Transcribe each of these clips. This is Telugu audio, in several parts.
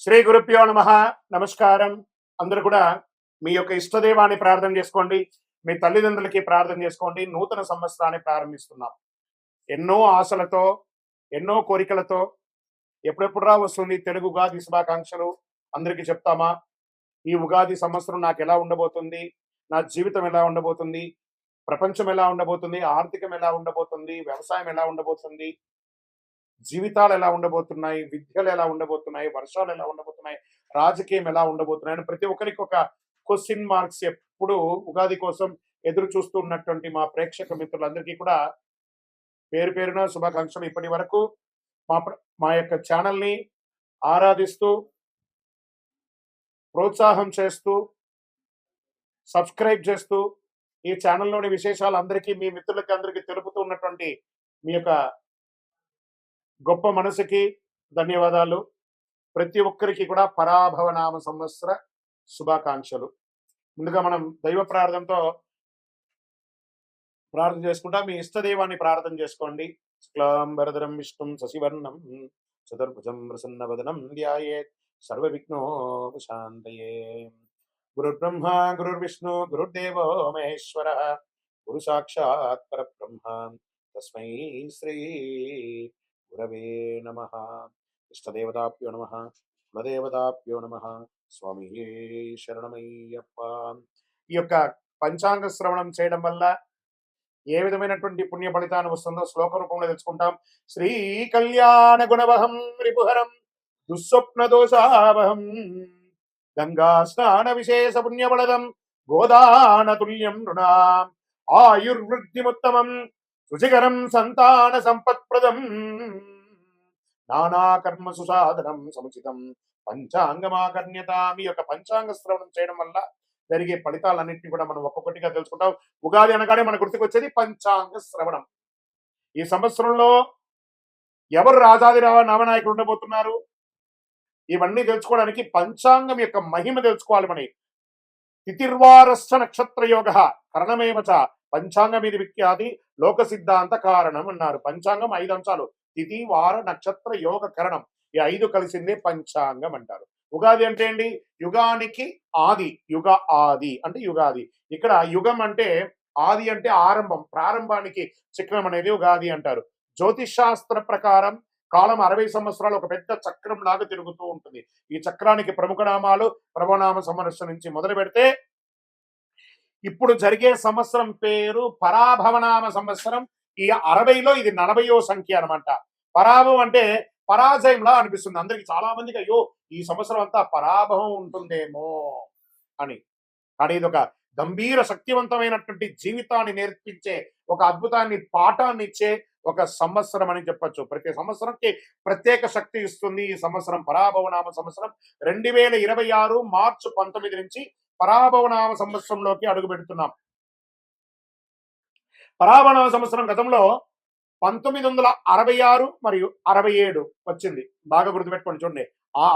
శ్రీ గురుభ్యో నమః. నమస్కారం. అందరూ కూడా మీ యొక్క ఇష్టదైవాన్ని ప్రార్థన చేసుకోండి. మీ తల్లిదండ్రులకి ప్రార్థన చేసుకోండి. నూతన సంవత్సరాన్ని ప్రారంభిస్తున్నాం. ఎన్నో ఆశలతో, ఎన్నో కోరికలతో ఎప్పుడెప్పుడురా వస్తుంది తెలుగు ఉగాది శుభాకాంక్షలు అందరికీ చెప్తామా? ఈ ఉగాది సంవత్సరం నాకెలా ఉండబోతుంది? నా జీవితం ఎలా ఉండబోతుంది? ప్రపంచం ఎలా ఉండబోతుంది? ఆర్థికం ఎలా ఉండబోతుంది? వ్యవసాయం ఎలా ఉండబోతుంది? జీవితాలు ఎలా ఉండబోతున్నాయి, విద్యలు ఎలా ఉండబోతున్నాయి, వర్షాలు ఎలా ఉండబోతున్నాయి, రాజకీయం ఎలా ఉండబోతున్నాయి అని ప్రతి ఒక్కరికి ఒక క్వశ్చన్ మార్క్స్ ఎప్పుడు ఉగాది కోసం ఎదురు చూస్తూ ఉన్నటువంటి మా ప్రేక్షక మిత్రులందరికీ కూడా పేరు పేరున శుభాకాంక్షలు. ఇప్పటి వరకు మా యొక్క ఛానల్ని ఆరాధిస్తూ ప్రోత్సాహం చేస్తూ సబ్స్క్రైబ్ చేస్తూ ఈ ఛానల్లోని విశేషాలు అందరికీ మీ మిత్రులకి అందరికీ తెలుపుతూ ఉన్నటువంటి మీ యొక్క గొప్ప మనసుకి ధన్యవాదాలు. ప్రతి ఒక్కరికి కూడా పరాభవనామ సంవత్సర శుభాకాంక్షలు. ముందుగా మనం దైవ ప్రార్థనతో ప్రార్థన చేసుకుంటా. మీ ఇష్టదైవాన్ని ప్రార్థన చేసుకోండి. శుక్లాంబరధరం విష్ణుం శశివర్ణం చతుర్భుజం ప్రసన్నవదనం ధ్యాయేత్ సర్వ విఘ్నోపశాంతయే. గురుర్బ్రహ్మ గురుర్విష్ణు గురుర్దేవో మహేశ్వర గురు సాక్షాత్ పరబ్రహ్మ తస్మై శ్రీ గురవే నమః. ఇష్టదేవతాభ్యో నమః, కులదేవతాభ్యో నమః. స్వామి శరణమయ్యప్ప. ఈ యొక్క పంచాంగ శ్రవణం చేయడం వల్ల ఏ విధమైనటువంటి పుణ్య ఫలితాన్ని వస్తుందో శ్లోక రూపంలో తెలుసుకుంటాం. శ్రీ కళ్యాణ గుణవహం రిపుహరం దుస్వప్న దోషావహం గంగా స్నాన విశేష పుణ్యబలదం గోదాన తుల్యం నృణాం ఆయుర్వృద్ధిముత్తమం శుచికరం సంతాన సంపత్ప్రదం నానా కర్మ సుసాధనం సముచితం పంచాంగమాకర్ణ్యత. మీ యొక్క పంచాంగ శ్రవణం చేయడం వల్ల జరిగే ఫలితాలన్నింటినీ కూడా మనం ఒక్కొక్కటిగా తెలుసుకుంటాం. ఉగాది అనగానే మన గుర్తుకు వచ్చేది పంచాంగ శ్రవణం. ఈ సంవత్సరంలో ఎవరు రాజాది నవనాయకులు ఉండబోతున్నారు, ఇవన్నీ తెలుసుకోవడానికి పంచాంగం యొక్క మహిమ తెలుసుకోవాలి. మన తిథిర్వారస్య నక్షత్ర యోగ కరణమేవచ పంచాంగం ఇది విఖ్యాతి లోక సిద్ధాంత కారణం అన్నారు. పంచాంగం 5 అంశాలు: తిథి, వార, నక్షత్ర, యోగ, కరణం. ఈ 5 కలిసిందే పంచాంగం అంటారు. ఉగాది అంటే ఏంటి? యుగానికి ఆది. యుగ ఆది అంటే యుగాది. ఇక్కడ యుగం అంటే ఆది అంటే ఆరంభం, ప్రారంభానికి చిహ్నం అనేది ఉగాది అంటారు. జ్యోతిష్ శాస్త్ర ప్రకారం కాలం 60 సంవత్సరాలు ఒక పెద్ద చక్రం లాగా తిరుగుతూ ఉంటుంది. ఈ చక్రానికి ప్రముఖ నామాలు ప్రభనామ సంవత్సరం నుంచి మొదలు పెడితే ఇప్పుడు జరిగే సంవత్సరం పేరు పరాభవనామ సంవత్సరం. ఈ 60లో ఇది 40వ సంఖ్య అనమాట. పరాభవం అంటే పరాజయంలా అనిపిస్తుంది అందరికి. చాలా మందికి అయ్యో ఈ సంవత్సరం అంతా పరాభవం ఉంటుందేమో అని. కానీ ఇది ఒక గంభీర శక్తివంతమైనటువంటి జీవితాన్ని నేర్పించే, ఒక అద్భుతాన్ని పాఠాన్ని ఇచ్చే ఒక సంవత్సరం అని చెప్పొచ్చు. ప్రతి సంవత్సరంకి ప్రత్యేక శక్తి ఇస్తుంది. ఈ సంవత్సరం పరాభవనామ సంవత్సరం 2026 మార్చి 19 నుంచి పరాభవనామ సంవత్సరంలోకి అడుగు పెడుతున్నాం. పరాభవనామ సంవత్సరం గతంలో 1966 మరియు 67 వచ్చింది. బాగా గుర్తుపెట్టుకోండి. చూడండి,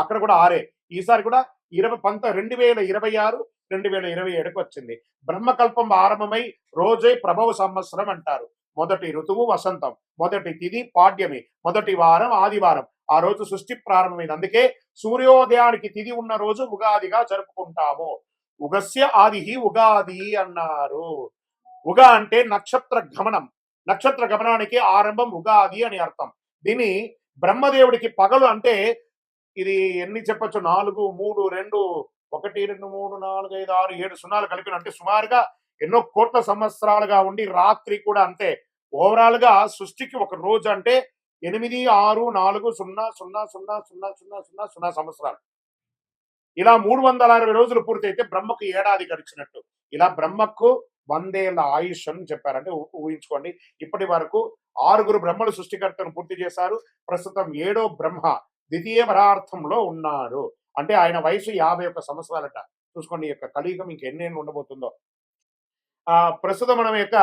అక్కడ కూడా 6. ఈసారి కూడా 2026 2027కి వచ్చింది. బ్రహ్మకల్పం ఆరంభమై రోజే ప్రభవ సంవత్సరం అంటారు. మొదటి ఋతువు వసంతం, మొదటి తిథి పాడ్యమి, మొదటి వారం ఆదివారం. ఆ రోజు సృష్టి ప్రారంభమైంది. అందుకే సూర్యోదయానికి తిథి ఉన్న రోజు ఉగాదిగా జరుపుకుంటాము. ఉగస్య ఆది ఉగాది అన్నారు. ఉగ అంటే నక్షత్ర గమనం. నక్షత్ర గమనానికి ఆరంభం ఉగాది అని అర్థం. దీన్ని బ్రహ్మదేవుడికి పగలు అంటే ఇది ఎన్ని చెప్పచ్చు? 4 3 2 1 2 3 4 5 6 7 సున్నాలు కలిపిన అంటే సుమారుగా ఎన్నో కోట్ల సంవత్సరాలుగా ఉండి రాత్రి కూడా అంతే. ఓవరాల్ గా సృష్టికి ఒక రోజు అంటే 8 6 4 0 0 0 0 0 0 సంవత్సరాలు. ఇలా 360 రోజులు పూర్తయితే బ్రహ్మకు ఏడాది గడిచినట్టు. ఇలా బ్రహ్మకు 100 ఏళ్ల ఆయుష్ అని చెప్పారంటే ఊహించుకోండి. ఇప్పటి వరకు 6 బ్రహ్మలు సృష్టికర్తను పూర్తి చేశారు. ప్రస్తుతం 7వ బ్రహ్మ ద్వితీయ పరార్థంలో ఉన్నారు. అంటే ఆయన వయసు 51 సంవత్సరాలట. చూసుకోండి, ఈ యొక్క కలియుగం ఇంకెన్నేళ్ళు ఉండబోతుందో. ప్రస్తుతం మనం యొక్క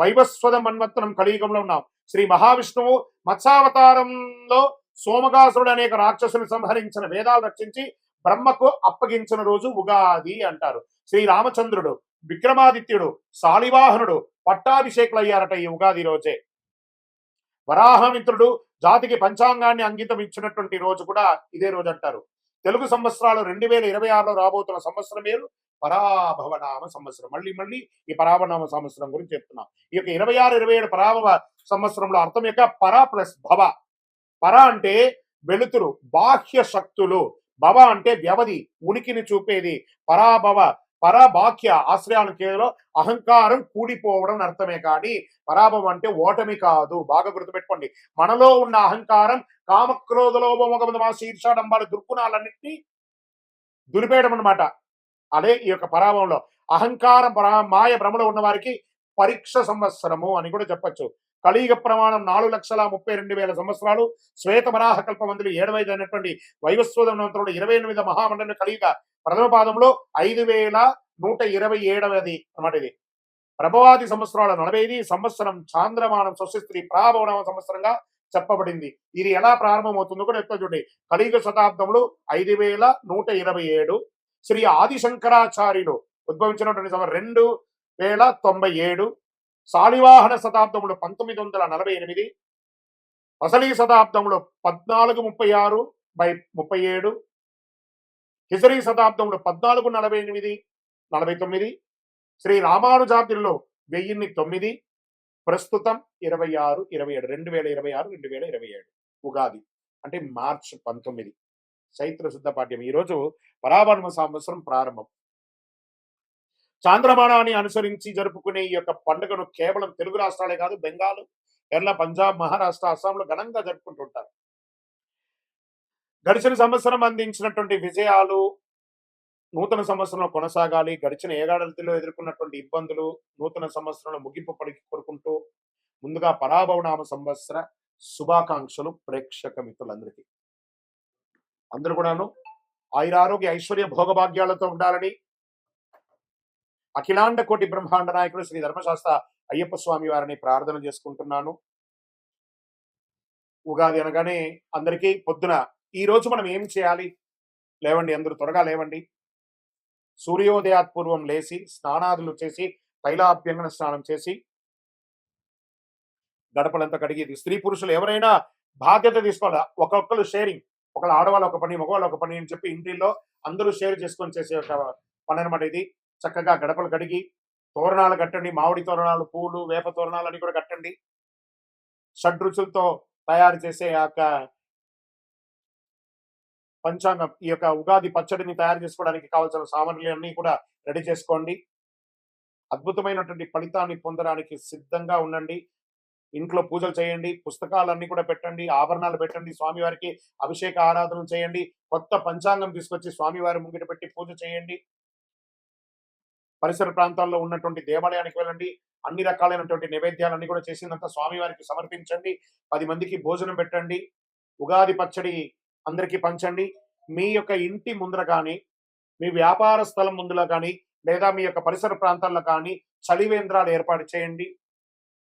వైవస్వత మన్వంతరం కలియుగంలో ఉన్నాం. శ్రీ మహావిష్ణువు మత్స్యావతారంలో సోమగాసురుడు అనేక రాక్షసులు సంహరించిన వేదాలు రక్షించి బ్రహ్మకు అప్పగించిన రోజు ఉగాది అంటారు. శ్రీ రామచంద్రుడు, విక్రమాదిత్యుడు, శాలివాహనుడు పట్టాభిషేకులు అయ్యారట ఈ ఉగాది రోజే. వరాహమిత్రుడు జాతికి పంచాంగాన్ని అంకితం ఇచ్చినటువంటి రోజు కూడా ఇదే రోజు అంటారు. తెలుగు సంవత్సరాలు 2026లో రాబోతున్న సంవత్సరం పేరు పరాభవనామ సంవత్సరం. మళ్ళీ మళ్ళీ ఈ పరాభవనామ సంవత్సరం గురించి చెప్తున్నాం. ఈ యొక్క 26, 27 పరాభవ సంవత్సరంలో అర్థం యొక్క పర ప్లస్ భవ. పర అంటే వెలుతురు, బాహ్య శక్తులు. భవ అంటే వ్యవధి, ఉనికిని చూపేది. పరాభవ, పరబాహ్య ఆశ్రయానికేలో అహంకారం కూడిపోవడం అర్థమే కానీ పరాభవం అంటే ఓటమి కాదు. బాగా గుర్తుపెట్టుకోండి. మనలో ఉన్న అహంకారం, కామక్రోధ లోభమోహ శీర్షాడంబాలు దుర్గుణాలన్నింటినీ దులిపేయడం అనమాట. అదే ఈ యొక్క పరాభవంలో అహంకారం మాయ భ్రమలో ఉన్న వారికి పరీక్ష సంవత్సరము అని కూడా చెప్పచ్చు. కలియుగ ప్రమాణం 4,32,000 సంవత్సరాలు. శ్వేత వరాహ కల్పమందులు 7 అయినటువంటి వైవస్వతంలో 28 మహామండలి కలియుగ ప్రథమ పాదంలో 5,127 అన్నమాట. ఇది ప్రభవాది సంవత్సరాల 45 సంవత్సరం చాంద్రమానం స్వస్తి ప్రాభవనామ సంవత్సరంగా చెప్పబడింది. ఇది ఎలా ప్రారంభమవుతుందో కూడా చెప్తా చూడండి. కలియుగ శతాబ్దంలో 5,127. శ్రీ ఆదిశంకరాచార్యులు ఉద్భవించినటువంటి 2,097. శాలివాహన శతాబ్దంలో 1948. అసలీ శతాబ్దంలో 1436/37. హిజరీ శతాబ్దంలో 1448-49. శ్రీ రామానుజాబ్దిలో 1009. ప్రస్తుతం 26-27 2026-2027 ఉగాది అంటే మార్చి 19 చైత్ర శుద్ధ పాఠ్యం. ఈరోజు పరాభవ సంవత్సరం ప్రారంభం. చాంద్రమానాన్ని అనుసరించి జరుపుకునే ఈ యొక్క పండుగను కేవలం తెలుగు రాష్ట్రాలే కాదు, బెంగాల్, కేరళ, పంజాబ్, మహారాష్ట్ర, అస్సాంలో ఘనంగా జరుపుకుంటుంటారు. గడిచిన సంవత్సరం అందించినటువంటి విజయాలు నూతన సంవత్సరంలో కొనసాగాలి. గడిచిన ఏడాదిలో ఎదుర్కొన్నటువంటి ఇబ్బందులు నూతన సంవత్సరంలో ముగింపు పడికి కోరుకుంటూ ముందుగా పరాభవనామ సంవత్సర శుభాకాంక్షలు ప్రేక్షక మిత్రులందరికీ. అందరూ కూడాను ఆయురారోగ్య ఐశ్వర్య భోగభాగ్యాలతో ఉండాలని అఖిలాండ కోటి బ్రహ్మాండ నాయకుడు శ్రీ ధర్మశాస్త్ర అయ్యప్ప స్వామి వారిని ప్రార్థన చేసుకుంటున్నాను. ఉగాది అనగానే అందరికీ పొద్దున ఈ రోజు మనం ఏం చేయాలి? లేవండి, అందరూ త్వరగా లేవండి. సూర్యోదయాత్ పూర్వం లేచి స్నానాదులు చేసి తైలాభ్యంగన స్నానం చేసి గడపలంతా కడిగేది. స్త్రీ పురుషులు ఎవరైనా బాధ్యత తీసుకోవాలి. ఒక్కొక్కరు షేరింగ్, ఒకళ్ళు ఆడవాళ్ళు ఒక పని, మగవాళ్ళు ఒక పని అని చెప్పి ఇంటిలో అందరూ షేర్ చేసుకొని చేసే ఒక పని అనమాట ఇది. చక్కగా గడపలు కడిగి తోరణాలు కట్టండి. మామిడి తోరణాలు, పూలు, వేప తోరణాలు అన్ని కూడా కట్టండి. షడ్రుచులతో తయారు చేసే ఆ యొక్క పంచాంగం, ఈ యొక్క ఉగాది పచ్చడిని తయారు చేసుకోవడానికి కావాల్సిన సామాగ్రి అన్ని కూడా రెడీ చేసుకోండి. అద్భుతమైనటువంటి ఫలితాన్ని పొందడానికి సిద్ధంగా ఉండండి. ఇంట్లో పూజలు చేయండి, పుస్తకాలన్నీ కూడా పెట్టండి, ఆభరణాలు పెట్టండి, స్వామివారికి అభిషేక ఆరాధన చేయండి, కొత్త పంచాంగం తీసుకొచ్చి స్వామివారి ముంగిట పెట్టి పూజ చేయండి. పరిసర ప్రాంతాల్లో ఉన్నటువంటి దేవాలయానికి వెళ్ళండి. అన్ని రకాలైనటువంటి నైవేద్యాలన్నీ కూడా చేసినంత స్వామివారికి సమర్పించండి. 10 మందికి భోజనం పెట్టండి. ఉగాది పచ్చడి అందరికీ పంచండి. మీ యొక్క ఇంటి ముందర కానీ, మీ వ్యాపార స్థలం ముందులో కానీ, లేదా మీ యొక్క పరిసర ప్రాంతాల్లో కానీ చలివేంద్రాలు ఏర్పాటు చేయండి.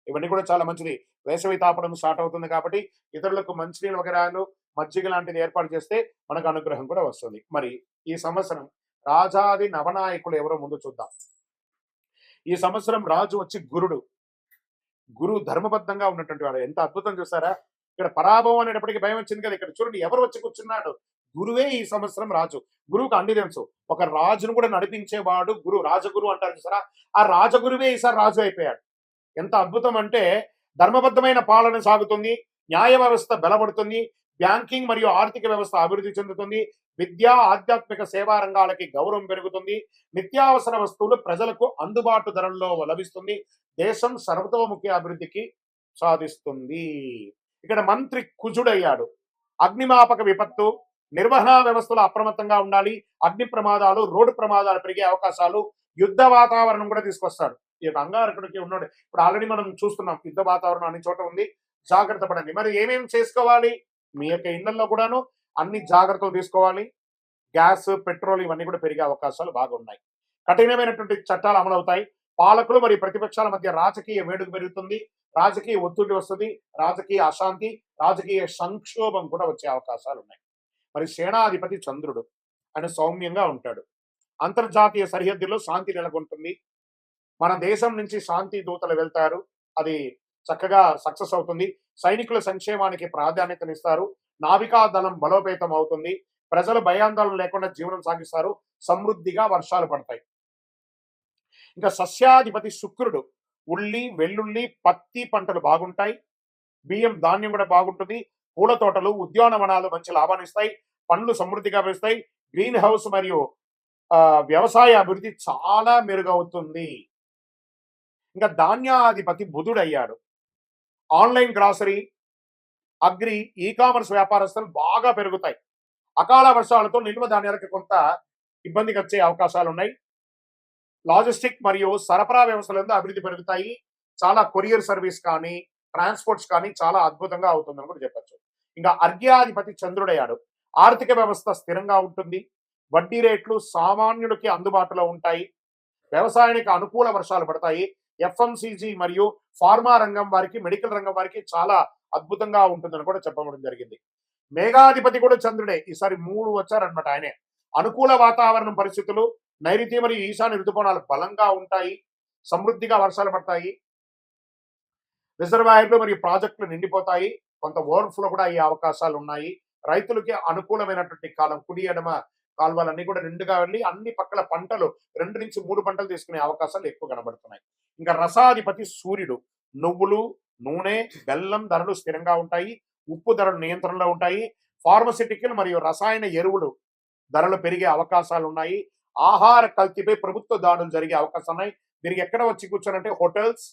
ఇవన్నీ కూడా చాలా మంచిది. వేసవి తాపడం స్టార్ట్ అవుతుంది కాబట్టి ఇతరులకు మంచినీళ్ళు వగరాలు, మజ్జిగ లాంటిది ఏర్పాటు చేస్తే మనకు అనుగ్రహం కూడా వస్తుంది. మరి ఈ సంవత్సరం రాజాది నవనాయకులు ఎవరో ముందు చూద్దాం. ఈ సంవత్సరం రాజు వచ్చి గురుడు. గురువు ధర్మబద్ధంగా ఉన్నటువంటి వాడు. ఎంత అద్భుతం చూసారా? ఇక్కడ పరాభవం అనేటప్పటికీ భయం వచ్చింది కదా. ఇక్కడ చూడండి ఎవరు వచ్చి కూర్చున్నాడు. గురువే ఈ సంవత్సరం రాజు. గురువుకు అన్ని తెలుసు. ఒక రాజును కూడా నడిపించేవాడు గురువు. రాజగురు అంటారు చూసారా? ఆ రాజగురువే ఈసారి రాజు అయిపోయాడు. ఎంత అద్భుతం అంటే ధర్మబద్ధమైన పాలన సాగుతుంది, న్యాయ వ్యవస్థ బలపడుతుంది, బ్యాంకింగ్ మరియు ఆర్థిక వ్యవస్థ అభివృద్ధి చెందుతుంది, విద్యా ఆధ్యాత్మిక సేవా రంగాలకి గౌరవం పెరుగుతుంది, నిత్యావసర వస్తువులు ప్రజలకు అందుబాటు ధరల్లో లభిస్తుంది, దేశం సర్వతోముఖి అభివృద్ధికి సాధిస్తుంది. ఇక్కడ మంత్రి కుజుడయ్యాడు. అగ్నిమాపక విపత్తు, నిర్వహణ వ్యవస్థలో అప్రమత్తంగా ఉండాలి. అగ్ని ప్రమాదాలు, రోడ్డు ప్రమాదాలు పెరిగే అవకాశాలు, యుద్ధ వాతావరణం కూడా తీసుకొస్తాడు. ఈ యొక్క అంగారకుడికి ఉన్నాడు. ఇప్పుడు ఆల్రెడీ మనం చూస్తున్నాం యుద్ధ వాతావరణం అన్ని చోట ఉంది. జాగ్రత్త పడండి. మరి ఏమేమి చేసుకోవాలి? మీ యొక్క ఇళ్లలో కూడాను అన్ని జాగ్రత్తలు తీసుకోవాలి. గ్యాస్, పెట్రోల్ ఇవన్నీ కూడా పెరిగే అవకాశాలు బాగున్నాయి. కఠినమైనటువంటి చట్టాలు అమలవుతాయి. పాలకులు మరియు ప్రతిపక్షాల మధ్య రాజకీయ వేడుక పెరుగుతుంది, రాజకీయ ఒత్తిడి వస్తుంది, రాజకీయ అశాంతి, రాజకీయ సంక్షోభం కూడా వచ్చే అవకాశాలు ఉన్నాయి. మరి సేనాధిపతి చంద్రుడు, ఆయన సౌమ్యంగా ఉంటాడు. అంతర్జాతీయ సరిహద్దుల్లో శాంతి నెలకొంటుంది. మన దేశం నుంచి శాంతి దూతలు వెళ్తారు. అది చక్కగా సక్సెస్ అవుతుంది. సైనికుల సంక్షేమానికి ప్రాధాన్యతనిస్తారు. నావికా దళం బలోపేతం అవుతుంది. ప్రజలు భయాందోళన లేకుండా జీవనం సాగిస్తారు. సమృద్ధిగా వర్షాలు పడతాయి. ఇంకా సస్యాధిపతి శుక్రుడు. ఉల్లి, వెల్లుల్లి, పత్తి పంటలు బాగుంటాయి. బియ్యం, ధాన్యం కూడా బాగుంటుంది. పూల తోటలు, ఉద్యానవనాలు మంచి లాభాన్నిస్తాయి. పండ్లు సమృద్ధిగా పెరుస్తాయి. గ్రీన్ హౌస్ మరియు వ్యవసాయ అభివృద్ధి చాలా మెరుగవుతుంది. ఇంకా ధాన్యాధిపతి బుధుడయ్యాడు. Online grocery, agri, e commerce వ్యాపారస్తులు బాగా పెరుగుతాయి. అకాల వర్షాలతో నిల్వ ధాన్యాలకు కొంత ఇబ్బందికి వచ్చే అవకాశాలు ఉన్నాయి. లాజిస్టిక్ మరియు సరఫరా వ్యవస్థలందు అభివృద్ధి పెరుగుతాయి. చాలా కొరియర్ సర్వీస్ కానీ, ట్రాన్స్పోర్ట్స్ కానీ చాలా అద్భుతంగా అవుతుందని కూడా చెప్పొచ్చు. ఇంకా అర్ఘ్యాధిపతి చంద్రుడయ్యాడు. ఆర్థిక వ్యవస్థ స్థిరంగా ఉంటుంది. వడ్డీ రేట్లు సామాన్యుడికి అందుబాటులో ఉంటాయి. వ్యవసాయానికి అనుకూల వర్షాలు పడతాయి. ఎఫ్ఎంసీజీ మరియు ఫార్మా రంగం వారికి, మెడికల్ రంగం వారికి చాలా అద్భుతంగా ఉంటుందని కూడా చెప్పడం జరిగింది. మేఘాధిపతి కూడా చంద్రుడే. ఈసారి 3 వచ్చారనమాట ఆయనే. అనుకూల వాతావరణం పరిస్థితులు, నైరుతి మరియు ఈశాన్య ఋతుపవనాలు బలంగా ఉంటాయి. సమృద్ధిగా వర్షాలు పడతాయి. రిజర్వాయర్లు మరియు ప్రాజెక్టులు నిండిపోతాయి. కొంత ఓవర్ఫ్లో కూడా అయ్యే అవకాశాలు ఉన్నాయి. రైతులకి అనుకూలమైనటువంటి కాలం. కుడి ఎడమ కాలువలన్నీ కూడా నిండుగా వెళ్ళి అన్ని పక్కల పంటలు 2 నుంచి 3 పంటలు తీసుకునే అవకాశాలు ఎక్కువ కనబడుతున్నాయి. ఇంకా రసాధిపతి సూర్యుడు. నువ్వులు, నూనె, బెల్లం ధరలు స్థిరంగా ఉంటాయి. ఉప్పు ధరలు నియంత్రణలో ఉంటాయి. ఫార్మసిటికల్ మరియు రసాయన ఎరువులు ధరలు పెరిగే అవకాశాలు ఉన్నాయి. ఆహార కల్తీపై ప్రభుత్వ దాడులు జరిగే అవకాశాలు ఉన్నాయి. మీరు ఎక్కడ వచ్చి కూర్చోనంటే హోటల్స్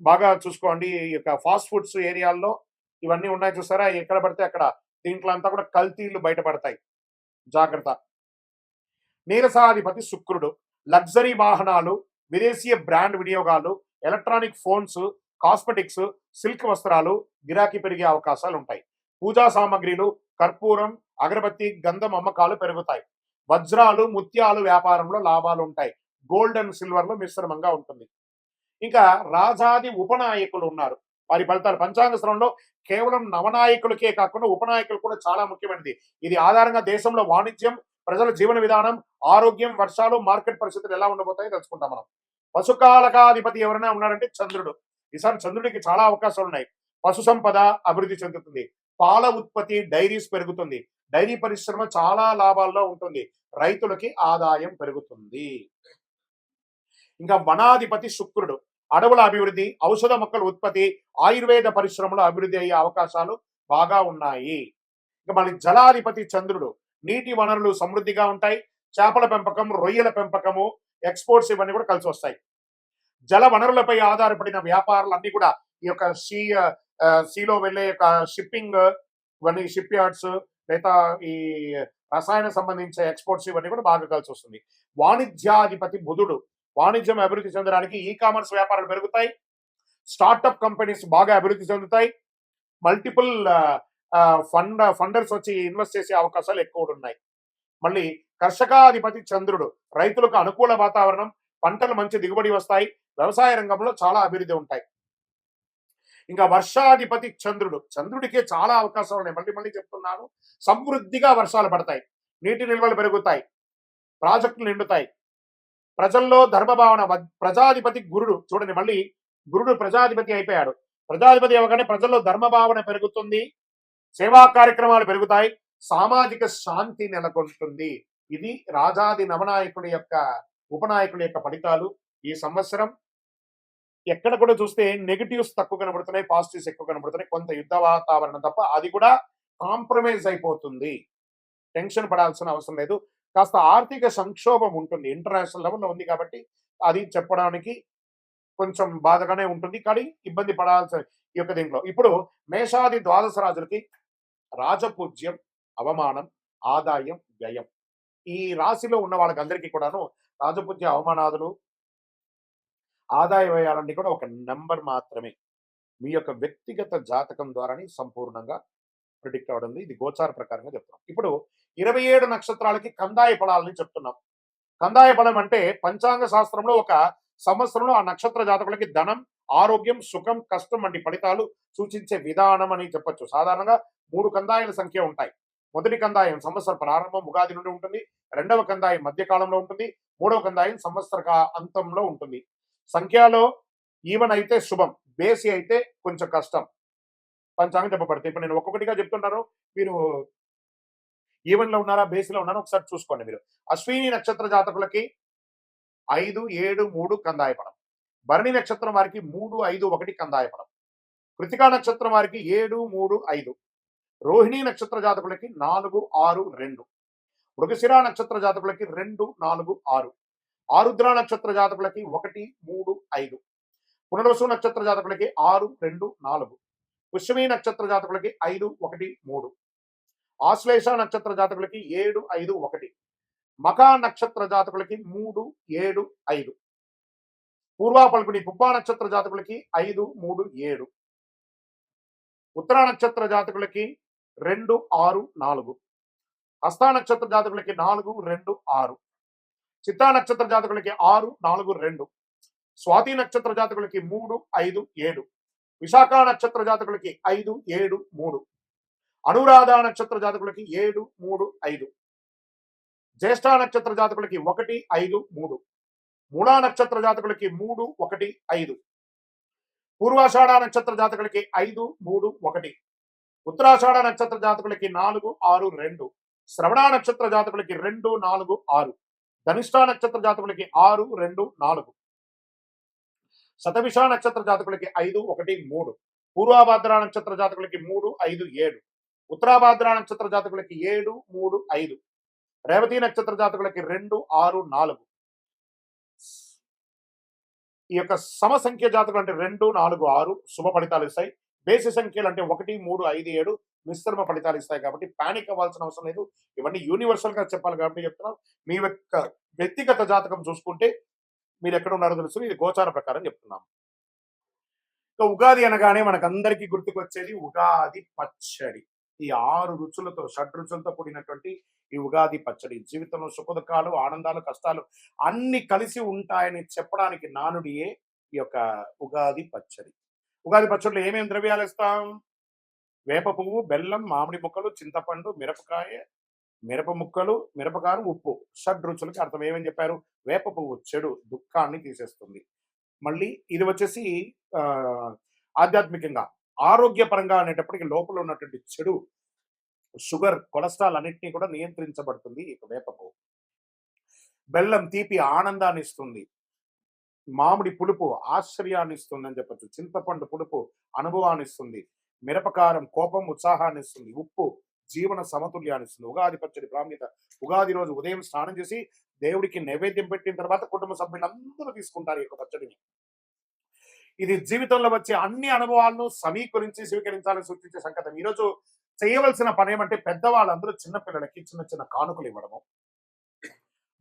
బాగా చూసుకోండి. ఈ యొక్క ఫాస్ట్ ఫుడ్స్ ఏరియాల్లో ఇవన్నీ ఉన్నాయి చూసారా, ఎక్కడ పడితే అక్కడ దీంట్లో అంతా కూడా కల్తీలు బయటపడతాయి. జాగ్రత్త. నీరసాధిపతి శుక్రుడు. లగ్జరీ వాహనాలు, విదేశీయ బ్రాండ్ వినియోగాలు, ఎలక్ట్రానిక్ ఫోన్స్, కాస్మెటిక్స్, సిల్క్ వస్త్రాలు గిరాకీ పెరిగే అవకాశాలు ఉంటాయి. పూజా సామాగ్రిలు, కర్పూరం, అగరబత్తి, గంధం అమ్మకాలు పెరుగుతాయి. వజ్రాలు, ముత్యాలు వ్యాపారంలో లాభాలు ఉంటాయి. గోల్డ్ అండ్ సిల్వర్ లో మిశ్రమంగా ఉంటుంది. ఇంకా రాజాది ఉపనాయకులు ఉన్నారు. వారి ఫలితాలు పంచాంగ శ్రవణంలో కేవలం నవనాయకులకే కాకుండా ఉపనాయకులు కూడా చాలా ముఖ్యమైనది. ఇది ఆధారంగా దేశంలో వాణిజ్యం, ప్రజల జీవన విధానం, ఆరోగ్యం, వర్షాలు, మార్కెట్ పరిస్థితులు ఎలా ఉండబోతాయో తెలుసుకుంటాం మనం. పశుకాలకాధిపతి ఎవరైనా ఉన్నారంటే చంద్రుడు. ఈసారి చంద్రుడికి చాలా అవకాశాలు ఉన్నాయి. పశు సంపద అభివృద్ధి చెందుతుంది. పాల ఉత్పత్తి, డైరీస్ పెరుగుతుంది. డైరీ పరిశ్రమ చాలా లాభాల్లో ఉంటుంది. రైతులకి ఆదాయం పెరుగుతుంది. ఇంకా వనాధిపతి శుక్రుడు. అడవుల అభివృద్ధి, ఔషధ మొక్కల ఉత్పత్తి, ఆయుర్వేద పరిశ్రమలో అభివృద్ధి అయ్యే అవకాశాలు బాగా ఉన్నాయి. ఇంకా మళ్ళీ జలాధిపతి చంద్రుడు. నీటి వనరులు సమృద్ధిగా ఉంటాయి. చేపల పెంపకం, రొయ్యల పెంపకము, ఎక్స్పోర్ట్స్ ఇవన్నీ కూడా కలిసి వస్తాయి. జల వనరులపై ఆధారపడిన వ్యాపారాలన్నీ కూడా ఈ యొక్క సీలో వెళ్ళే యొక్క షిప్పింగ్, ఇవన్నీ షిప్ యార్డ్స్, లేదా ఈ రసాయన సంబంధించిన ఎక్స్పోర్ట్స్ ఇవన్నీ కూడా బాగా కలిసి వస్తుంది. వాణిజ్యాధిపతి బుధుడు. వాణిజ్యం అభివృద్ధి చెందడానికి ఈ కామర్స్ వ్యాపారాలు పెరుగుతాయి. స్టార్టప్ కంపెనీస్ బాగా అభివృద్ధి చెందుతాయి. మల్టిపుల్ ఫండర్స్ వచ్చి ఇన్వెస్ట్ చేసే అవకాశాలు ఎక్కువ ఉన్నాయి. మళ్ళీ కర్షకాధిపతి చంద్రుడు. రైతులకు అనుకూల వాతావరణం, పంటలు మంచి దిగుబడి వస్తాయి. వ్యవసాయ రంగంలో చాలా అభివృద్ధి ఉంటాయి. ఇంకా వర్షాధిపతి చంద్రుడు. చంద్రుడికే చాలా అవకాశాలు ఉన్నాయి. మళ్ళీ చెప్తున్నాను. సమృద్ధిగా వర్షాలు పడతాయి. నీటి నిల్వలు పెరుగుతాయి. ప్రాజెక్టులు నిండుతాయి. ప్రజల్లో ధర్మభావన. ప్రజాధిపతి గురుడు. చూడండి, మళ్ళీ గురుడు ప్రజాధిపతి అయిపోయాడు. ప్రజాధిపతి అవగానే ప్రజల్లో ధర్మభావన పెరుగుతుంది. సేవా కార్యక్రమాలు పెరుగుతాయి. సామాజిక శాంతి నెలకొంటుంది. ఇది రాజాది నవనాయకుడి యొక్క ఉపనాయకుడి యొక్క ఫలితాలు. ఈ సంవత్సరం ఎక్కడ కూడా చూస్తే నెగిటివ్స్ తక్కువ కనబడుతున్నాయి, పాజిటివ్స్ ఎక్కువ కనబడుతున్నాయి. కొంత యుద్ధ వాతావరణం తప్ప అది కూడా కాంప్రమైజ్ అయిపోతుంది. టెన్షన్ పడాల్సిన అవసరం లేదు. కాస్త ఆర్థిక సంక్షోభం ఉంటుంది. ఇంటర్నేషనల్ లెవెల్లో ఉంది కాబట్టి అది చెప్పడానికి కొంచెం బాధగానే ఉంటుంది. కానీ ఇబ్బంది పడాల్సిన ఈ యొక్క దీంట్లో ఇప్పుడు మేషాది ద్వాదశ రాజులకి రాజపూజ్యం, అవమానం, ఆదాయం, వ్యయం. ఈ రాశిలో ఉన్న వాళ్ళకందరికీ కూడాను రాజపూజ్య, అవమానాదులు, ఆదాయ వ్యయాలన్నీ కూడా ఒక నెంబర్ మాత్రమే. మీ యొక్క వ్యక్తిగత జాతకం ద్వారానే సంపూర్ణంగా ప్రిడిక్ట్ అవడం. ఇది గోచార ప్రకారంగా చెప్తున్నాం. ఇప్పుడు 27 నక్షత్రాలకి కందాయ ఫలాలని చెప్తున్నాం. కందాయ ఫలం అంటే పంచాంగ శాస్త్రంలో ఒక సంవత్సరంలో ఆ నక్షత్ర జాతకులకి ధనం, ఆరోగ్యం, సుఖం, కష్టం వంటి ఫలితాలు సూచించే విధానం అని చెప్పొచ్చు. సాధారణంగా 3 కందాయాల సంఖ్య ఉంటాయి. మొదటి కందాయం సంవత్సర ప్రారంభం ఉగాది నుండి ఉంటుంది. రెండవ కందాయం మధ్యకాలంలో ఉంటుంది. మూడవ కందాయం సంవత్సర అంతంలో ఉంటుంది. సంఖ్యలో ఈవెన్ అయితే శుభం, బేసి అయితే కొంచెం కష్టం. పంచాంగం చెప్పబడతాయి. ఇప్పుడు నేను ఒక్కొక్కటిగా చెప్తుంటాను. మీరు ఈవెన్‌లో ఉన్నారా? బేస్‌లో ఉన్నారా? ఒకసారి చూసుకోండి మీరు. అశ్విని నక్షత్ర జాతకులకి 5, 7, 3 కందాయపడం. భరణి నక్షత్రం వారికి 3, 5, 1 కందాయపడం. కృతికా నక్షత్రం వారికి 7, 3, 5. రోహిణి నక్షత్ర జాతకులకి 4, 6, 2. మృగశిర నక్షత్ర జాతకులకి 2, 4, 6. ఆరుద్ర నక్షత్ర జాతకులకి 1, 3, 5. పునర్వసు నక్షత్ర జాతకులకి 6, 2, 4. పుష్యమి నక్షత్ర జాతకులకి 5, 1, 3. ఆశ్లేష నక్షత్ర జాతకులకి 7, 5, 1. మకా నక్షత్ర జాతకులకి 3, 7, 5. పూర్వ పల్గుని పుబ్బా నక్షత్ర జాతకులకి 5, 3, 7. ఉత్తర నక్షత్ర జాతకులకి 2, 6, 4. హస్త నక్షత్ర జాతకులకి 4, 2, 6. చిత్తా నక్షత్ర జాతకులకి 6, 4, 2. స్వాతి నక్షత్ర జాతకులకి 3, 5, 7. విశాఖ నక్షత్ర జాతకులకి 5, 7, 3. అనురాధ నక్షత్ర జాతకులకి 7, 3, 5. జ్యేష్ఠ నక్షత్ర జాతకులకి 1, 5, 3. మూలా నక్షత్ర జాతకులకి 3, 1, 5. పూర్వాషాఢ నక్షత్ర జాతకులకి 5, 3, 1. ఉత్తరాషాఢ నక్షత్ర జాతకులకి 4, 6, 2. శ్రవణ నక్షత్ర జాతకులకి 2, 4, 6. ధనిష్ట నక్షత్ర జాతకులకి 6, 2, 4. శతభిష నక్షత్ర జాతకులకి 5, 1, 3. పూర్వభాద్ర నక్షత్ర జాతకులకి 3, 5, 7. ఉత్తరాభాద్ర నక్షత్ర జాతకులకి 7, 3, 5. రేవతి నక్షత్ర జాతకులకి 2, 6, 4. ఈ యొక్క సమసంఖ్య జాతకులు అంటే 2, 4, 6 శుభ ఫలితాలు ఇస్తాయి. బేసి సంఖ్యలు అంటే 1, 3, 5, 7 మిశ్రమ ఫలితాలు ఇస్తాయి. కాబట్టి పానిక్ అవ్వాల్సిన అవసరం లేదు. ఇవన్నీ యూనివర్సల్ గా చెప్పాలి కాబట్టి చెప్తున్నాను. మీ యొక్క వ్యక్తిగత జాతకం చూసుకుంటే మీరు ఎక్కడ ఉన్నారో తెలుసు. ఇది గోచార ప్రకారం చెప్తున్నాం. ఉగాది అనగానే మనకందరికీ గుర్తుకొచ్చేది ఉగాది పచ్చడి. ఈ 6 రుచులతో, షడ్రుచులతో కూడినటువంటి ఈ ఉగాది పచ్చడి జీవితంలో సుఖదుఖాలు, ఆనందాలు, కష్టాలు అన్ని కలిసి ఉంటాయని చెప్పడానికి నానుడియే ఈ యొక్క ఉగాది పచ్చడి. ఉగాది పచ్చడిలో ఏమేమి ద్రవ్యాలు ఇస్తాం? వేప పువ్వు, బెల్లం, మామిడి ముక్కలు, చింతపండు, మిరపకాయ, మిరప ముక్కలు, మిరపకారం, ఉప్పు. షడ్రుచులకి అర్థం ఏమని చెప్పారు? వేప పువ్వు చెడు దుఃఖాన్ని తీసేస్తుంది. మళ్ళీ ఇది వచ్చేసి ఆధ్యాత్మికంగా, ఆరోగ్యపరంగా అనేటప్పటికి లోపల ఉన్నటువంటి చెడు షుగర్, కొలెస్ట్రాల్ అన్నింటినీ కూడా నియంత్రించబడుతుంది ఈ వేప పువ్వు. బెల్లం తీపి ఆనందాన్ని ఇస్తుంది. మామిడి పులుపు ఆశ్చర్యాన్ని ఇస్తుంది అని చెప్పచ్చు. చింతపండు పులుపు అనుభవాన్ని ఇస్తుంది. మిరపకారం కోపం, ఉత్సాహాన్ని ఇస్తుంది. ఉప్పు జీవన సమతుల్యాన్ని ఇస్తుంది. ఉగాది పచ్చడి ప్రాముఖ్యత. ఉగాది రోజు ఉదయం స్నానం చేసి దేవుడికి నైవేద్యం పెట్టిన తర్వాత కుటుంబ సభ్యులందరూ తీసుకుంటారు ఈ యొక్క పచ్చడిని. ఇది జీవితంలో వచ్చే అన్ని అనుభవాలను సమీకరించి స్వీకరించాలని సూచించే సంకేతం. ఈరోజు చేయవలసిన పని ఏమంటే పెద్దవాళ్ళందరూ చిన్నపిల్లలకి చిన్న చిన్న కానుకలు ఇవ్వడము,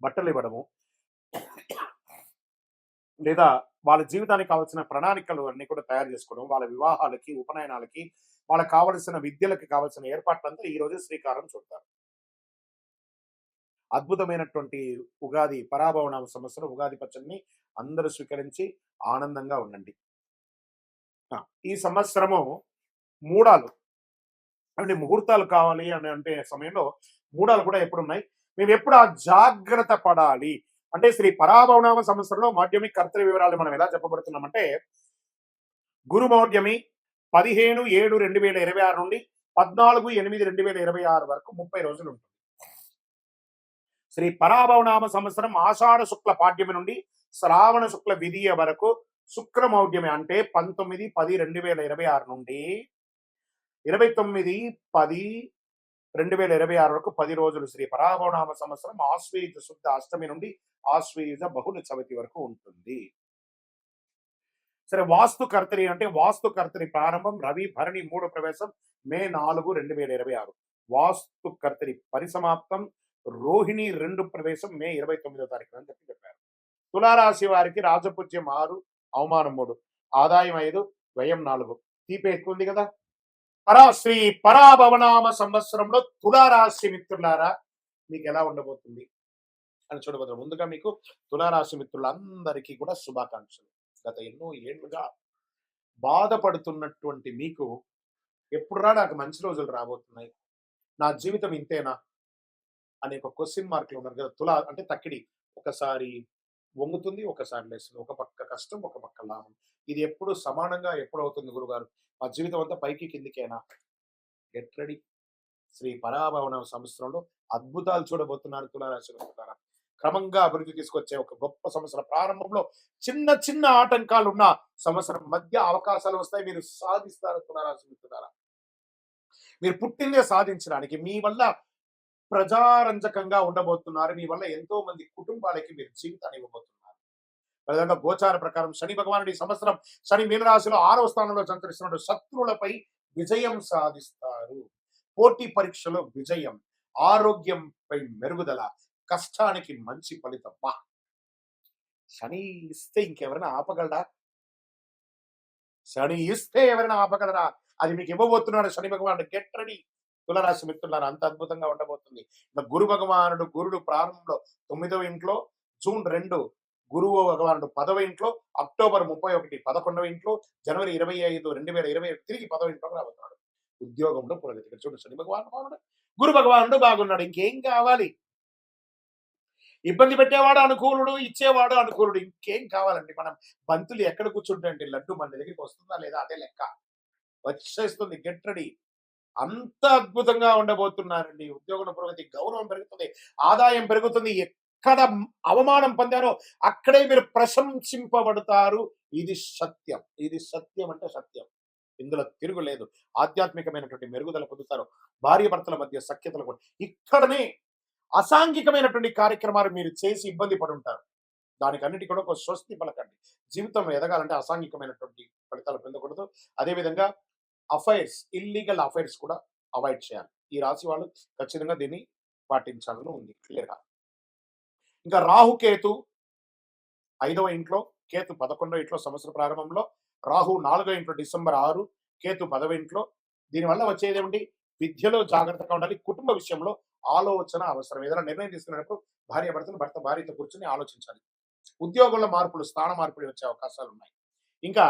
బట్టలు ఇవ్వడము, లేదా వాళ్ళ జీవితానికి కావాల్సిన ప్రణాళికలు అన్ని కూడా తయారు చేసుకోవడం, వాళ్ళ వివాహాలకి, ఉపనయనాలకి, వాళ్ళకి కావలసిన విద్యలకి కావాల్సిన ఏర్పాట్లంతా ఈ రోజు శ్రీకారం చుడతారు. అద్భుతమైనటువంటి ఉగాది పరాభవనామ సంవత్సరం ఉగాది పచ్చడిని అందరూ స్వీకరించి ఆనందంగా ఉండండి. ఈ సంవత్సరము మూడాలు అంటే ముహూర్తాలు కావాలి అని అంటే సమయంలో మూడాలు కూడా ఎప్పుడున్నాయి? మేము ఎప్పుడు ఆ జాగ్రత్త పడాలి అంటే శ్రీ పరాభవనామ సంవత్సరంలో మాధ్యమిక కర్తవ్య వివరాలు మనం ఎలా చెప్పబడుతున్నామంటే గురు మౌఢ్యమి 15/7/2026 నుండి 14/8/2026 వరకు 30 రోజులు ఉంటుంది. శ్రీ పరాభవనామ సంవత్సరం ఆషాఢ శుక్ల పాడ్యమి నుండి శ్రావణ శుక్ల విధియ వరకు శుక్ర మౌఢ్యమి అంటే 19/10/2026 నుండి 29/10/2026 వరకు 10 రోజులు శ్రీ పరాభవనామ సంవత్సరం ఆశ్వయుజ శుద్ధ అష్టమి నుండి ఆశ్వయుజ బహుళ చవితి వరకు ఉంటుంది. సరే, వాస్తు కర్తరి అంటే వాస్తు కర్తరి ప్రారంభం రవి భరణి 3 ప్రవేశం మే 4, 2026. వాస్తు కర్తరి పరిసమాప్తం రోహిణి 2 ప్రవేశం మే 29వ తారీఖు అని చెప్పారు. తులారాశి వారికి రాజపూజ్యం 6, అవమానం 3, ఆదాయం 5, వ్యయం 4. తీపి ఎక్కువ ఉంది కదా. శ్రీ పరాభవనామ సంవత్సరంలో తులారాశి మిత్రులారా మీకు ఎలా ఉండబోతుంది అని చూడబోతున్నాం. ముందుగా మీకు తులారాశి మిత్రులందరికీ కూడా శుభాకాంక్షలు. గత ఎన్నో ఏళ్లుగా బాధపడుతున్నటువంటి మీకు ఎప్పుడురా నాకు మంచి రోజులు రాబోతున్నాయి, నా జీవితం ఇంతేనా అనే ఒక క్వశ్చన్ మార్క్లో ఉన్నారు కదా. తులా అంటే తక్కిడి, ఒకసారి వంగుతుంది, ఒకసారి లేస్తుంది. ఒక పక్క కష్టం, ఒక పక్క లాభం. ఇది ఎప్పుడు సమానంగా ఎప్పుడవుతుంది గురుగారు? మా జీవితం అంతా పైకి కిందికేనా? Get ready. శ్రీ పరాభవన సంవత్సరంలో అద్భుతాలు చూడబోతున్నారు తులారాశి వారు. క్రమంగా అభివృద్ధి తీసుకొచ్చే ఒక గొప్ప సంవత్సరం ప్రారంభంలో చిన్న చిన్న ఆటంకాలు ఉన్న సంవత్సరం మధ్య అవకాశాలు వస్తాయి. మీరు సాధిస్తారు తులారాశి మిత్రులారా. మీరు పుట్టిందే సాధించడానికి. మీ వల్ల ప్రజారంజకంగా ఉండబోతున్నారు. మీ వల్ల ఎంతో మంది కుటుంబాలకి మీరు జీవితాన్ని ఇవ్వబోతున్నారు. అదేవిధంగా గోచార ప్రకారం శని భగవానుడు ఈ సంవత్సరం శని మీనరాశిలో 6వ స్థానంలో సంచరిస్తున్న శత్రువులపై విజయం సాధిస్తారు. పోటీ పరీక్షలో విజయం, ఆరోగ్యంపై మెరుగుదల, కష్టానికి మంచి ఫలితం. శని ఇస్తే ఇంకెవరైనా ఆపగలరా? శని ఇస్తే ఎవరైనా ఆపగలరా? అది మీకు ఇవ్వబోతున్నాడు శని భగవానుడు. గెట్ రెడీ తులరాశి మిత్రులారా, అంత అద్భుతంగా ఉండబోతుంది. ఇంకా గురు భగవానుడు, గురుడు ప్రారంభంలో 9వ ఇంట్లో, జూన్ 2 గురువు భగవానుడు 10వ ఇంట్లో, అక్టోబర్ 31 11వ ఇంట్లో, జనవరి 25 2021 తిరిగి 10వ ఇంట్లోకి రాబోతున్నాడు. ఉద్యోగంలో పురోగతి. చూడండి, శని భగవానుడు గురు భగవానుడు బాగున్నాడు. ఇంకేం కావాలి? ఇబ్బంది పెట్టేవాడు అనుకూలుడు, ఇచ్చేవాడు అనుకూలుడు. ఇంకేం కావాలండి? మనం బంతులు ఎక్కడ కూర్చుంటే లడ్డు మన దగ్గరికి వస్తుందా లేదా అదే లెక్క. వచ్చేస్తుంది. Get ready. అంత అద్భుతంగా ఉండబోతున్నారండి. ఉద్యోగంలో పురోగతి, గౌరవం పెరుగుతుంది, ఆదాయం పెరుగుతుంది. ఎక్కడ అవమానం పొందారో అక్కడే మీరు ప్రశంసింపబడతారు. ఇది సత్యం. ఇది సత్యం అంటే సత్యం. ఇందులో తిరుగులేదు. ఆధ్యాత్మికమైనటువంటి మెరుగుదల పొందుతారు. భార్య భర్తల మధ్య సఖ్యతలు కూడా ఇక్కడనే. అసాంఘికమైనటువంటి కార్యక్రమాలు మీరు చేసి ఇబ్బంది పడుంటారు. దానికన్నిటి కూడా ఒక స్వస్తి పలకండి. జీవితం ఎదగాలంటే అసాంఘికమైనటువంటి ఫలితాలు పొందకూడదు. అదేవిధంగా అఫైర్స్, ఇల్లీగల్ అఫైర్స్ కూడా అవాయిడ్ చేయాలి. ఈ రాశి వాళ్ళు ఖచ్చితంగా దీన్ని పాటించాలని ఉంది క్లియర్‌గా. ఇంకా రాహుకేతు 5వ ఇంట్లో, కేతు 11వ ఇంట్లో సంవత్సర ప్రారంభంలో, రాహు 4వ ఇంట్లో డిసెంబర్ 6, కేతు 10వ ఇంట్లో. దీనివల్ల వచ్చేదేమిటి? విద్యలో జాగ్రత్తగా ఉండాలి. కుటుంబ విషయంలో ఆలోచన అవసరం. ఏదైనా నిర్ణయం తీసుకునేటప్పుడు భార్యాభర్తలు, భర్త భార్యతో కూర్చొని ఆలోచించాలి. ఉద్యోగంలో మార్పులు, స్థాన మార్పులు వచ్చే అవకాశాలు ఉన్నాయి. ఇంకా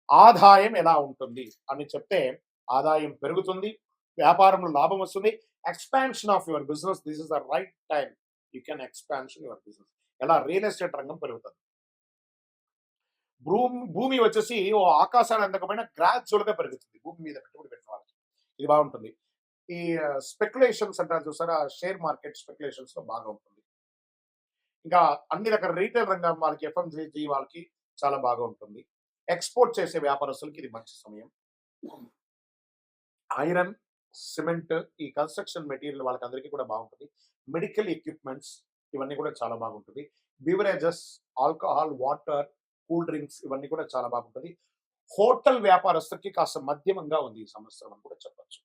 ఆదాయం ఎలా ఉంటుంది అని చెప్తే, ఆదాయం పెరుగుతుంది, వ్యాపారంలో లాభం వస్తుంది. Expansion of your business, this is the right time. You can expansion your business. ఎలా? రియల్ ఎస్టేట్ రంగం పెరుగుతుంది. భూమి వచ్చేసి ఓ ఆకాశాన్ని అందకపోయినా గ్రాడ్యువల్ గా పెరుగుతుంది. భూమి మీద పెట్టుబడి పెట్టిన వాళ్ళకి ఇది బాగుంటుంది. ఈ స్పెక్యులేషన్స్ అంటారు చూసారా, షేర్ మార్కెట్ స్పెక్యులేషన్స్ లో బాగా ఉంటుంది. ఇంకా అన్ని రకాల రీటైల్ రంగం వాళ్ళకి, ఎఫ్ఎంసీజీ వాళ్ళకి చాలా బాగా ఉంటుంది. ఎక్స్పోర్ట్ చేసే వ్యాపారస్తులకి ఇది మంచి సమయం. ఐరన్, సిమెంట్, ఈ కన్స్ట్రక్షన్ మెటీరియల్ వాళ్ళకి అందరికీ కూడా బాగుంటుంది. మెడికల్ ఎక్విప్మెంట్స్ ఇవన్నీ కూడా చాలా బాగుంటుంది. Beverages, alcohol, water, cool drinks ఇవన్నీ కూడా చాలా బాగుంటుంది. హోటల్ వ్యాపారస్తులకి కాస్త మధ్యమంగా ఉంది ఈ సంవత్సరం అని కూడా చెప్పొచ్చు.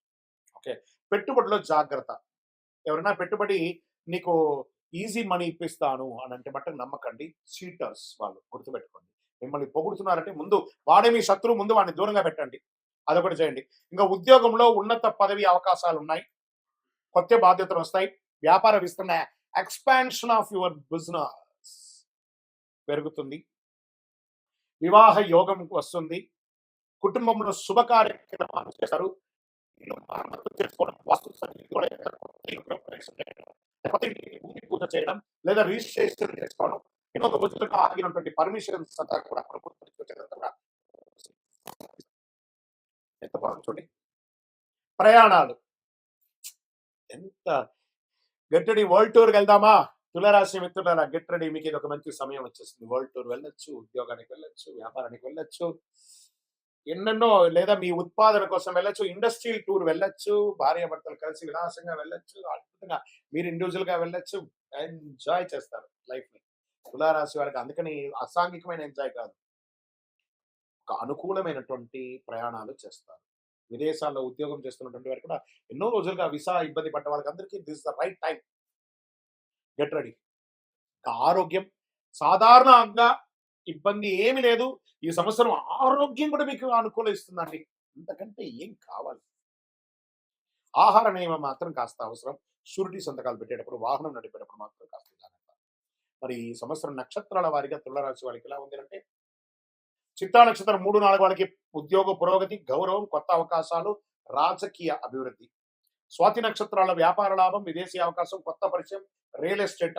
ఓకే. పెట్టుబడిలో జాగ్రత్త. ఎవరైనా పెట్టుబడి నీకు ఈజీ మనీ ఇప్పిస్తాను అని అంటే మట్టుకు నమ్మకండి. చీటర్స్ వాళ్ళు, గుర్తుపెట్టుకోండి. మిమ్మల్ని పొగుడుతున్నారంటే ముందు వాడే మీ శత్రువు, ముందు వాడిని దూరంగా పెట్టండి. అదొకటి చేయండి. ఇంకా ఉద్యోగంలో ఉన్నత పదవి అవకాశాలు ఉన్నాయి. కొత్త బాధ్యతలు వస్తాయి. వ్యాపార విస్తరణ, ఎక్స్పాన్షన్ ఆఫ్ యువర్ బిజినెస్ పెరుగుతుంది. వివాహ యోగం వస్తుంది. కుటుంబంలో శుభ కార్యక్రమాలు చేస్తారు. భూమి పూజ చేయడం లేదా రిజిస్ట్రేషన్ చేసుకోవడం, ఎన్నో రోజులుగా ఆగినటువంటి పర్మిషన్స్ అంతా కూడా ఎంత బాగుంటుంది. ప్రయాణాలు ఎంత గెట్టడి. వరల్డ్ టూర్కి వెళ్దామా? తులారాశి మిత్రులారా, గెట్ రెడీ. మీకు ఇది ఒక మంచి సమయం వచ్చేసింది. వరల్డ్ టూర్ వెళ్ళొచ్చు, ఉద్యోగానికి వెళ్ళొచ్చు, వ్యాపారానికి వెళ్ళొచ్చు, ఎన్నెన్నో, లేదా మీ ఉత్పాదన కోసం వెళ్ళొచ్చు, ఇండస్ట్రియల్ టూర్ వెళ్ళొచ్చు, భార్యాభర్తలు కలిసి విలాసంగా వెళ్ళొచ్చు, అద్భుతంగా మీరు ఇండివిజువల్ గా వెళ్ళొచ్చు. ఎంజాయ్ చేస్తారు లైఫ్ ని. తులారాశి వారికి అందుకని అసాంఘికమైన ఎంజాయ్ కాదు, ఒక అనుకూలమైనటువంటి ప్రయాణాలు చేస్తారు. విదేశాల్లో ఉద్యోగం చేస్తున్నటువంటి వారు కూడా ఎన్నో రోజులుగా వీసా ఇబ్బంది పడ్డ వాళ్ళకి అందరికీ this the right time. Get ready. ఆరోగ్యం సాధారణంగా ఇబ్బంది ఏమి లేదు. ఈ సంవత్సరం ఆరోగ్యం కూడా మీకు అనుకూలిస్తుందండి. అంతకంటే ఏం కావాలి? ఆహార నియమం మాత్రం కాస్త అవసరం. షూరిటీ సంతకాలు పెట్టేటప్పుడు, వాహనం నడిపేటప్పుడు మాత్రం కాస్త జాగ్రత్త. మరి ఈ సంవత్సరం నక్షత్రాల వారిగా తులారాశి వారికి ఎలా ఉంది అంటే, చిత్తా నక్షత్రం 3, 4 వాళ్ళకి ఉద్యోగ పురోగతి, గౌరవం, కొత్త అవకాశాలు, రాజకీయ అభివృద్ధి. స్వాతి నక్షత్రాల వ్యాపార లాభం, విదేశీ అవకాశం, కొత్త పరిచయం, రియల్ ఎస్టేట్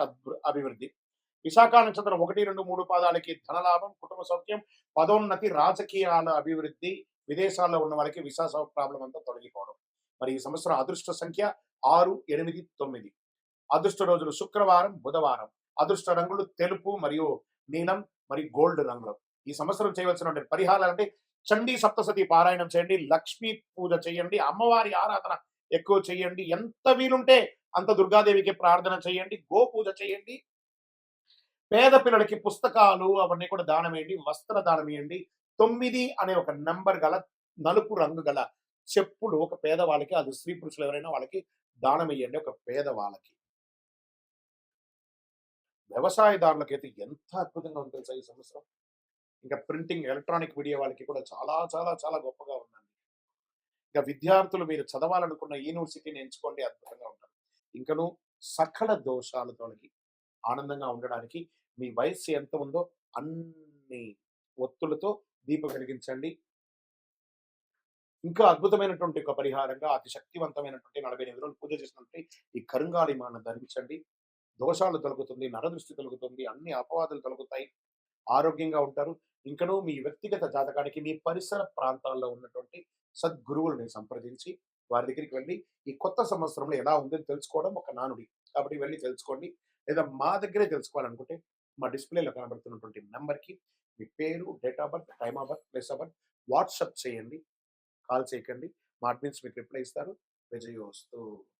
అభివృద్ధి. విశాఖ నక్షత్రం 1, 2, 3 పాదాలకి ధనలాభం, కుటుంబ సౌఖ్యం, పదోన్నతి, రాజకీయాల అభివృద్ధి, విదేశాల్లో ఉన్న వాళ్ళకి వీసా ప్రాబ్లమ్ అంతా తొలగిపోవడం. మరి ఈ సంవత్సరం అదృష్ట సంఖ్య 6, 8, 9. అదృష్ట రోజులు శుక్రవారం, బుధవారం. అదృష్ట రంగులు తెలుపు మరియు నీలం మరియు గోల్డ్ రంగులు. ఈ సంవత్సరం చేయవలసినటువంటి పరిహారాలంటే చండీ సప్తసతి పారాయణం చేయండి, లక్ష్మీ పూజ చేయండి, అమ్మవారి ఆరాధన ఎక్కువ చేయండి, ఎంత వీలుంటే అంత దుర్గాదేవికి ప్రార్థన చేయండి, గోపూజ చేయండి, పేద పిల్లలకి పుస్తకాలు అవన్నీ కూడా దానం వేయండి, వస్త్ర దానం ఇయ్యండి. 9 అనే ఒక నంబర్ గల నలుపు రంగు గల చెప్పులు ఒక పేదవాళ్ళకి, అది స్త్రీ పురుషులు ఎవరైనా వాళ్ళకి దానం ఇయ్యండి ఒక పేదవాళ్ళకి. వ్యవసాయదారులకైతే ఎంత అద్భుతంగా ఉందో తెలుసా ఈ సంవత్సరం. ఇంకా ప్రింటింగ్, ఎలక్ట్రానిక్ మీడియా వాళ్ళకి కూడా చాలా చాలా చాలా గొప్పగా ఉందండి. ఇక విద్యార్థులు మీరు చదవాలనుకున్న యూనివర్సిటీని ఎంచుకోండి, అద్భుతంగా ఉంటారు. ఇంకను సకల దోషాలు తొలగి ఆనందంగా ఉండడానికి మీ వయస్సు ఎంత ఉందో అన్ని ఒత్తులతో దీపం వెలిగించండి. ఇంకా అద్భుతమైనటువంటి ఒక పరిహారంగా అతి శక్తివంతమైనటువంటి 48 రోజులు పూజ చేసినటువంటి ఈ కరుంగాళి మాలను ధరించండి. దోషాలు తొలగుతుంది, నరదృష్టి తొలగుతుంది, అన్ని అపవాదులు తొలగుతాయి. ఆరోగ్యంగా ఉంటారు. ఇంకనూ మీ వ్యక్తిగత జాతకానికి మీ పరిసర ప్రాంతాల్లో ఉన్నటువంటి సద్గురువులని సంప్రదించి వారి దగ్గరికి వెళ్లి ఈ కొత్త సంవత్సరంలో ఎలా ఉందని తెలుసుకోవడం ఒక నానుడి. కాబట్టి వెళ్లి తెలుసుకోండి. లేదా మా దగ్గరే తెలుసుకోవాలనుకుంటే మా డిస్‌ప్లేలో కనబడుతున్నటువంటి నంబర్‌కి మీ పేరు, date of birth, time of birth, place of birth WhatsApp చేయండి. కాల్ చేయకండి. మా అడ్మిన్స్ మీకు రిప్లై ఇస్తారు. విజయోస్తు.